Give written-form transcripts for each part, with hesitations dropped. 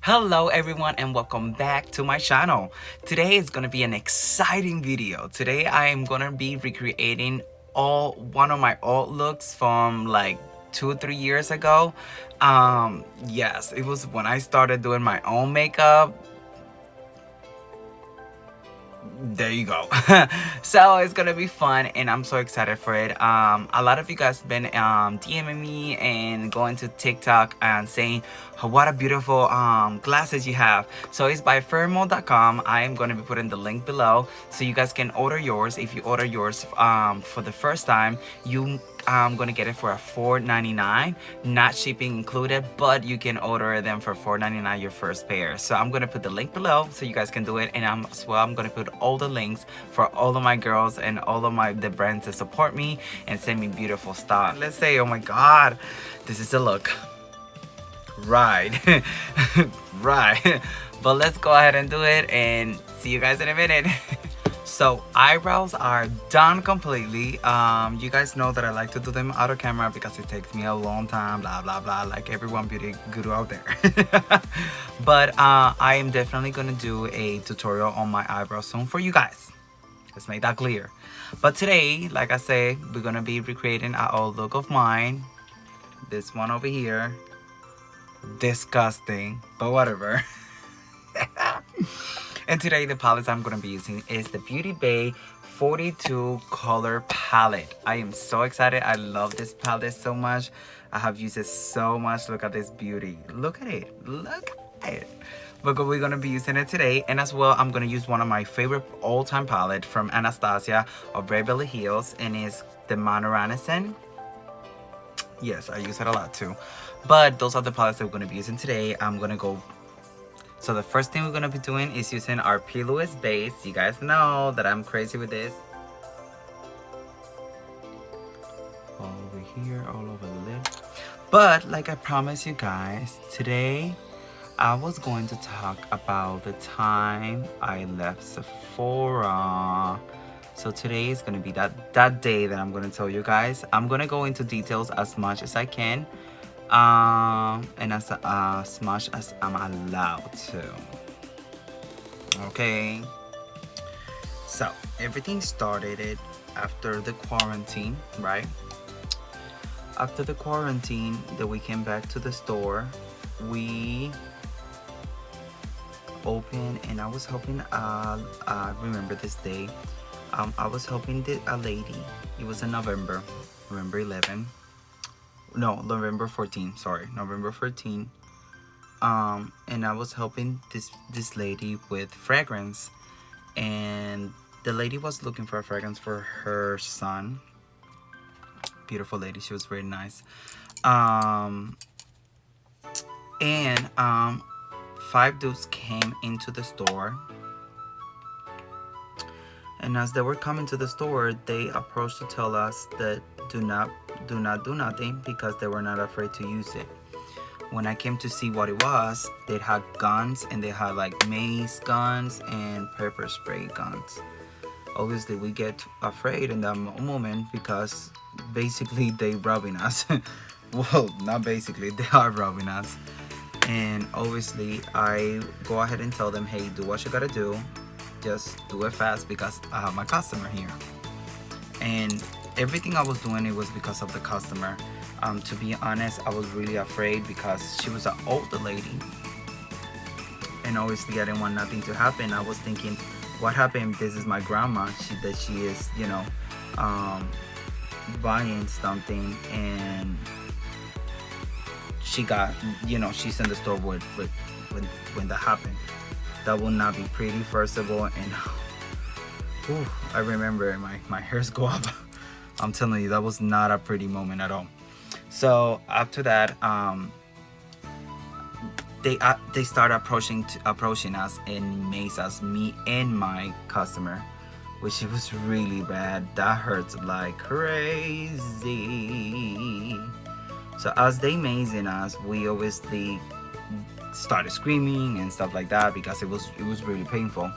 Hello everyone and welcome back to my channel. Today is gonna be an exciting video. Today I am gonna be recreating one of my old looks from like 2 or 3 years ago. Yes, it was when I started doing my own makeup. There you go. So it's gonna be fun and I'm so excited for it. A lot of you guys been DMing me and going to TikTok and saying what a beautiful glasses you have. So it's by Fermo.com. I am going to be putting the link below so you guys can order yours. If you order yours for the first time, I'm gonna get it for a $4.99, not shipping included, but you can order them for $4.99 your first pair. So I'm gonna put the link below so you guys can do it, and I'm gonna put all the links for all of my girls and all of the brands that support me and send me beautiful stuff. Let's say, oh my god, this is the look. Right. Right. But let's go ahead and do it and see you guys in a minute. So eyebrows are done completely. You guys know that I like to do them out of camera because it takes me a long time, blah blah blah, like everyone beauty guru out there. But I am definitely gonna do a tutorial on my eyebrows soon for you guys. Let's make that clear. But today, like I say, we're gonna be recreating an old look of mine. This one over here. Disgusting, but whatever. And today the palettes I'm going to be using is the Beauty Bay 42 color palette. I am so excited. I love this palette so much. I have used it so much. Look at this beauty. Look at it. Look at it. But we're going to be using it today. And as well, I'm going to use one of my favorite all-time palette from Anastasia of Beverly Hills. And it's the Maybelline. Yes, I use it a lot too. But those are the palettes that we're going to be using today. I'm going to go. So the first thing we're going to be doing is using our P.Louise base. You guys know that I'm crazy with this. All over here, all over the lid. But like I promised you guys, today I was going to talk about the time I left Sephora. So today is going to be that day that I'm going to tell you guys. I'm going to go into details as much as I can. And as much as I'm allowed to. Okay. So everything started after the quarantine, right? After the quarantine, that we came back to the store, we opened, and I was helping. I remember this day. I was helping a lady. It was in November 11. No, November 14. Sorry, November 14. And I was helping this lady with fragrance, and the lady was looking for a fragrance for her son. Beautiful lady. She was very nice. And 5 dudes came into the store. And as they were coming to the store, they approached to tell us that do not do nothing because they were not afraid to use it. When I came to see what it was, they had guns, and they had like mace guns and pepper spray guns. Obviously, we get afraid in that moment because basically they robbing us. Well, not basically, they are robbing us. And obviously, I go ahead and tell them, hey, do what you gotta do. Just do it fast because I have my customer here. And everything I was doing, it was because of the customer. To be honest, I was really afraid because she was an older lady, and obviously I didn't want nothing to happen. I was thinking, what happened if this is my grandma, she is, you know, buying something, and she got, you know, she's in the store when that happened. That will not be pretty, first of all. And whew, I remember my hairs go up. I'm telling you, that was not a pretty moment at all. So after that, they started approaching us and mace us, me and my customer, which it was really bad. That hurts like crazy. So as they macing us, we obviously started screaming and stuff like that because it was really painful.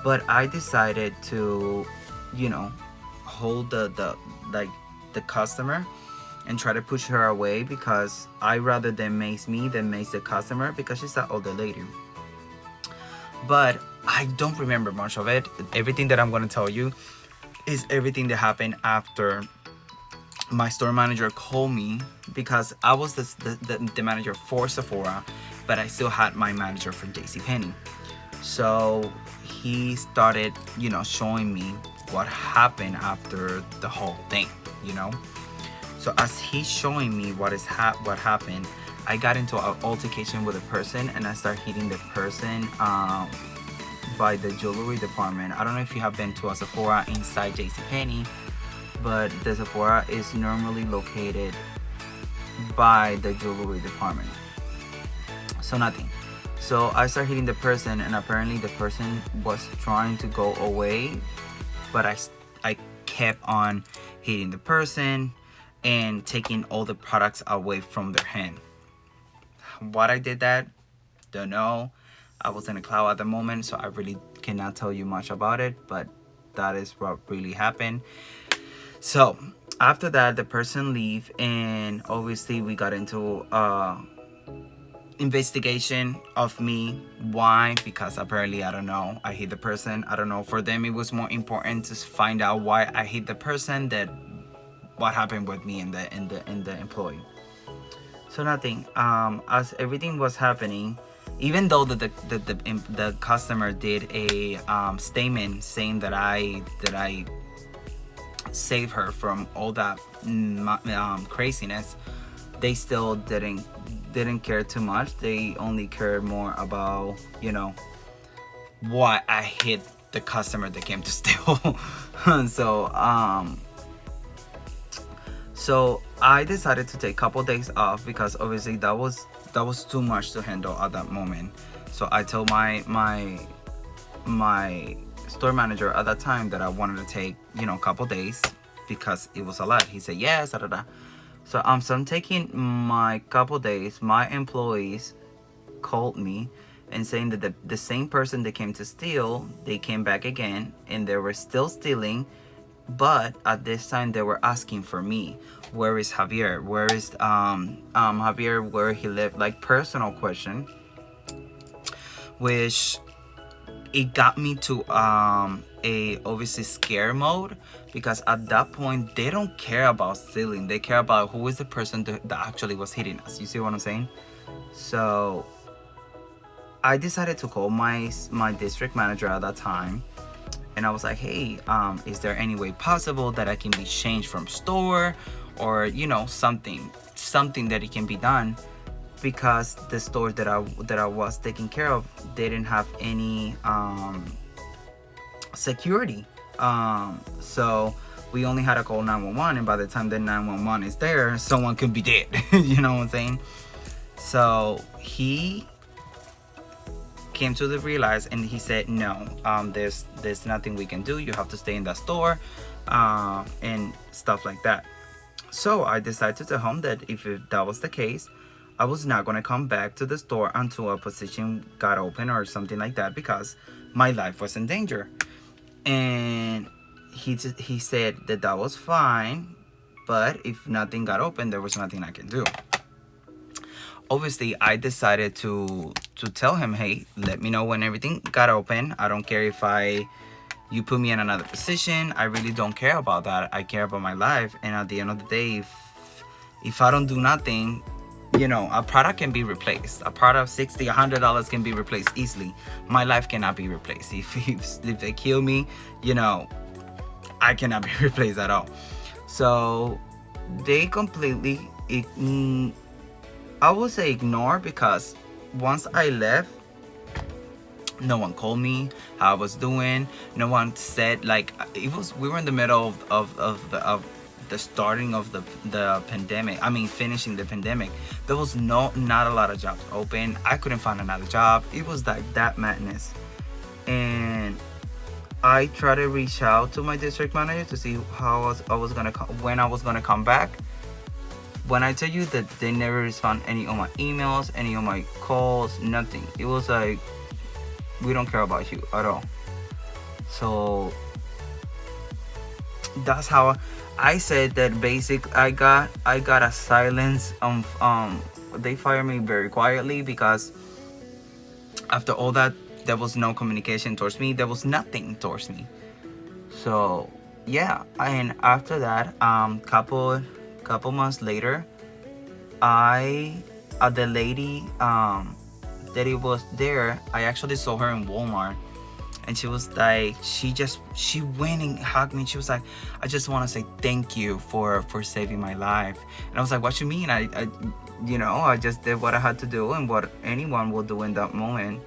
But I decided to, you know, hold the customer and try to push her away, because I rather than mace me than mace the customer, because she's that older lady. But I don't remember much of it. Everything that I'm going to tell you is everything that happened after my store manager called me, because I was the manager for Sephora, but I still had my manager for JCPenney. So he started, showing me what happened after the whole thing, So as he's showing me what happened, I got into an altercation with a person, and I started hitting the person by the jewelry department. I don't know if you have been to a Sephora inside JCPenney, but the Sephora is normally located by the jewelry department. So nothing. So I started hitting the person, and apparently the person was trying to go away, but I kept on hitting the person and taking all the products away from their hand. What I did that, don't know. I was in a cloud at the moment, so I really cannot tell you much about it, but that is what really happened. So after that, the person leave, and obviously we got into investigation of me. Why? Because apparently, I don't know, I hit the person. I don't know, for them it was more important to find out why I hit the person than what happened with me and the employee. So nothing. As everything was happening, even though the customer did a statement saying that I saved her from all that craziness, they still didn't care too much. They only cared more about, why I hit the customer that came to steal. So I decided to take a couple days off, because obviously that was too much to handle at that moment. So I told my store manager at that time that I wanted to take, a couple days, because it was a lot. He said yes, da da da. So I'm taking my couple days. My employees called me and saying that the same person that came to steal, they came back again, and they were still stealing, but at this time they were asking for me. Where is Javier? Where is Javier? Where he lived? Like personal question, which it got me to a obviously scare mode, because at that point they don't care about stealing. They care about who is the person that actually was hitting us. You see what I'm saying? So I decided to call my district manager at that time, and I was like, hey, is there any way possible that I can be changed from store, or something that it can be done, because the store that I was taking care of, they didn't have any security. So we only had to call 911, and by the time the 911 is there, someone could be dead. You know what I'm saying? So he came to the realize, and he said, no, there's nothing we can do. You have to stay in that store, and stuff like that. So I decided to tell him that if that was the case, I was not going to come back to the store until a position got open or something like that, because my life was in danger. And he said that was fine, but if nothing got open, there was nothing I can do. Obviously, I decided to tell him, hey, let me know when everything got open. I don't care if you put me in another position. I really don't care about that. I care about my life. And at the end of the day, if I don't do nothing, a product can be replaced. A product $60, $100 can be replaced easily. My life cannot be replaced. If they kill me, I cannot be replaced at all. So they completely, I would say ignore, because once I left, no one called me how I was doing. No one said, like, we were in the middle of the starting of the pandemic. I mean, finishing the pandemic. There was not a lot of jobs open. I couldn't find another job. It was like that madness. And I tried to reach out to my district manager to see how when I was gonna come back. When I tell you that they never respond any of my emails, any of my calls, nothing. It was like, we don't care about you at all. So that's how I said that. I got a silence. They fired me very quietly because after all that, there was no communication towards me. There was nothing towards me. So yeah, and after that, couple months later, I the lady that it was there, I actually saw her in Walmart, and she was like, she went and hugged me. She was like, I just want to say thank you for saving my life. And I was like, what you mean? I I just did what I had to do and what anyone will do in that moment.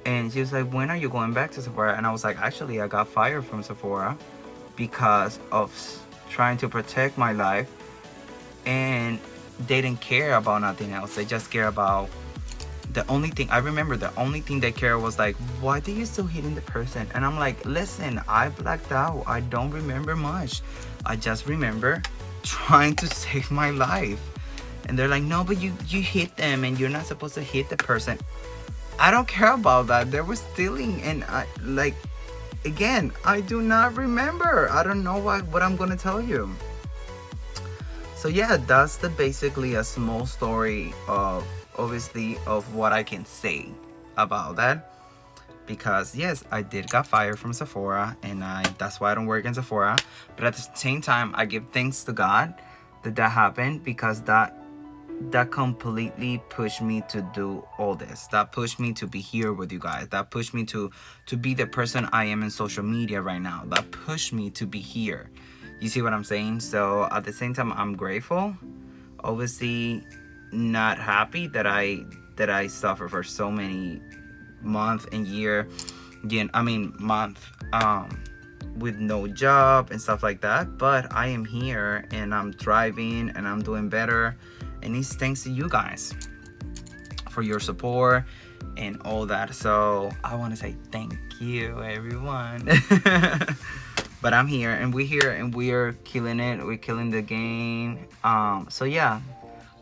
And she was like, when are you going back to Sephora? And I was like, actually, I got fired from Sephora because of trying to protect my life, and they didn't care about nothing else. They just care about the only thing I remember. The only thing they care was like, why do you still hitting the person? And I'm like, listen, I blacked out. I don't remember much. I just remember trying to save my life. And they're like, no, but you hit them and you're not supposed to hit the person. I don't care about that. They were stealing, and I like, again, I do not remember. I don't know what I'm gonna tell you. So yeah, that's basically a small story of, obviously, of what I can say about that. Because yes, I did got fired from Sephora, and that's why I don't work in Sephora. But at the same time, I give thanks to God that happened, because that completely pushed me to do all this. That pushed me to be here with you guys. That pushed me to be the person I am in social media right now. That pushed me to be here. You see what I'm saying? So at the same time, I'm grateful. Obviously, not happy that I suffer for so many month and year. Again, I mean month. With no job and stuff like that, but I am here and I'm thriving and I'm doing better, and it's thanks to you guys for your support and all that. So I want to say thank you, everyone. But I'm here, and we're here, and we're killing it. We're killing the game. So yeah,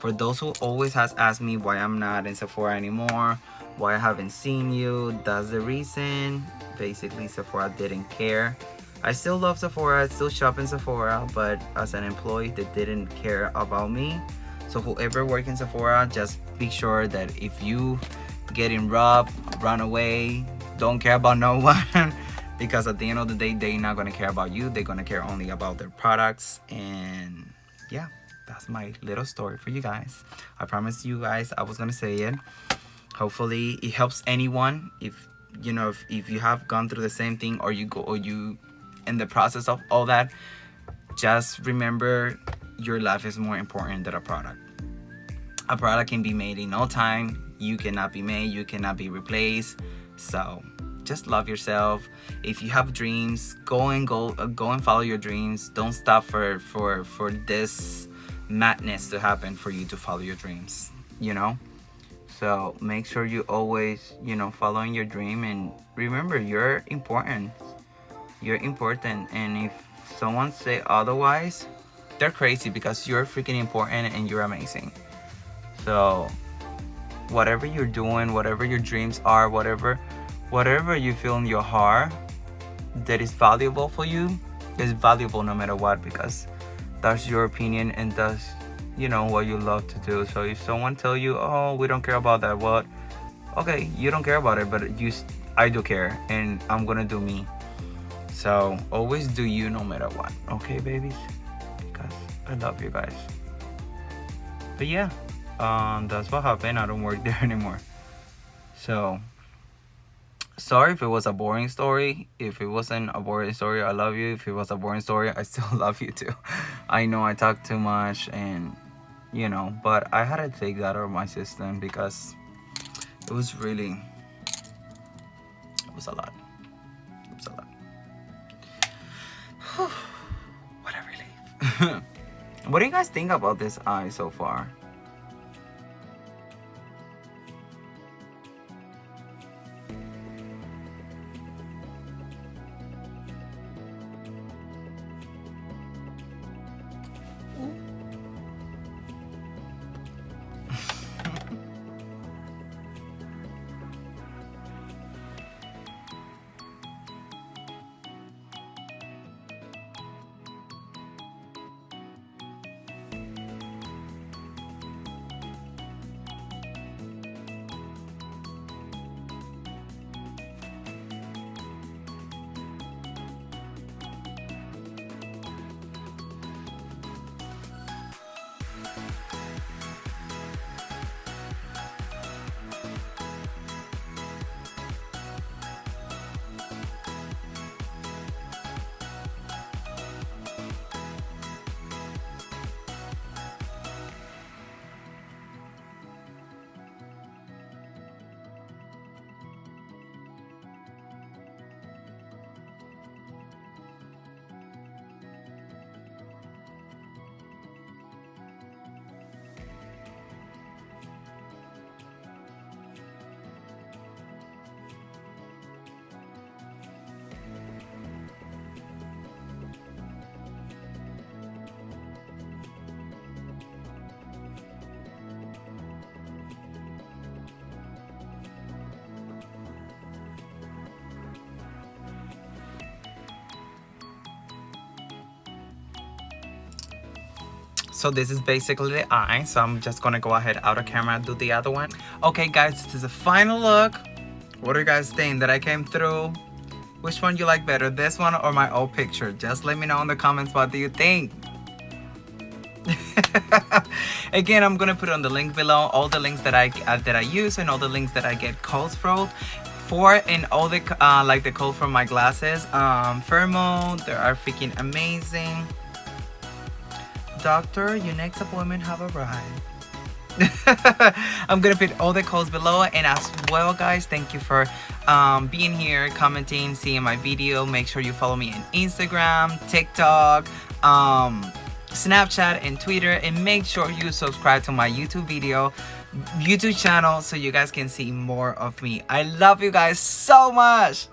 for those who always has asked me why I'm not in Sephora anymore, why I haven't seen you, that's the reason. Basically, Sephora didn't care. I still love Sephora, I still shop in Sephora, but as an employee, they didn't care about me. So whoever works in Sephora, just be sure that if you getting robbed, run away, don't care about no one. Because at the end of the day, they're not gonna care about you. They're gonna care only about their products. And yeah, that's my little story for you guys. I promised you guys I was gonna say it. Hopefully it helps anyone. If you have gone through the same thing, or you in the process of all that, just remember your life is more important than a product. A product can be made in no time. You cannot be made. You cannot be replaced. So just love yourself. If you have dreams, go and follow your dreams. Don't stop for this madness to happen for you to follow your dreams. So make sure you always following your dream, and remember, you're important. You're important, and if someone say otherwise, they're crazy, because you're freaking important and you're amazing. So whatever you're doing, whatever your dreams are, whatever you feel in your heart that is valuable for you, is valuable no matter what, because that's your opinion and that's what you love to do. So if someone tell you, oh, we don't care about that, well, okay, you don't care about it, but I do care, and I'm gonna do me. So always do you no matter what, okay, babies? Because I love you guys. But yeah, that's what happened. I don't work there anymore. So sorry if it was a boring story. If it wasn't a boring story, I love you. If it was a boring story, I still love you too. I know I talk too much, and but I had to take that out of my system, because it was a lot. It was a lot. What a relief. What do you guys think about this eye so far? So this is basically the eye. So I'm just gonna go ahead out of camera and do the other one. Okay guys, this is the final look. What do you guys think? That I came through? Which one you like better, this one or my old picture? Just let me know in the comments, what do you think? Again, I'm gonna put on the link below all the links that I use and all the links that I get codes for and all the like the code from my glasses. Thermo, they are freaking amazing. Doctor, your next appointment have arrived. I'm gonna put all the codes below, and as well guys, thank you for being here, commenting, seeing my video. Make sure you follow me on Instagram, TikTok, Snapchat and Twitter, and make sure you subscribe to my YouTube channel so you guys can see more of me. I love you guys so much.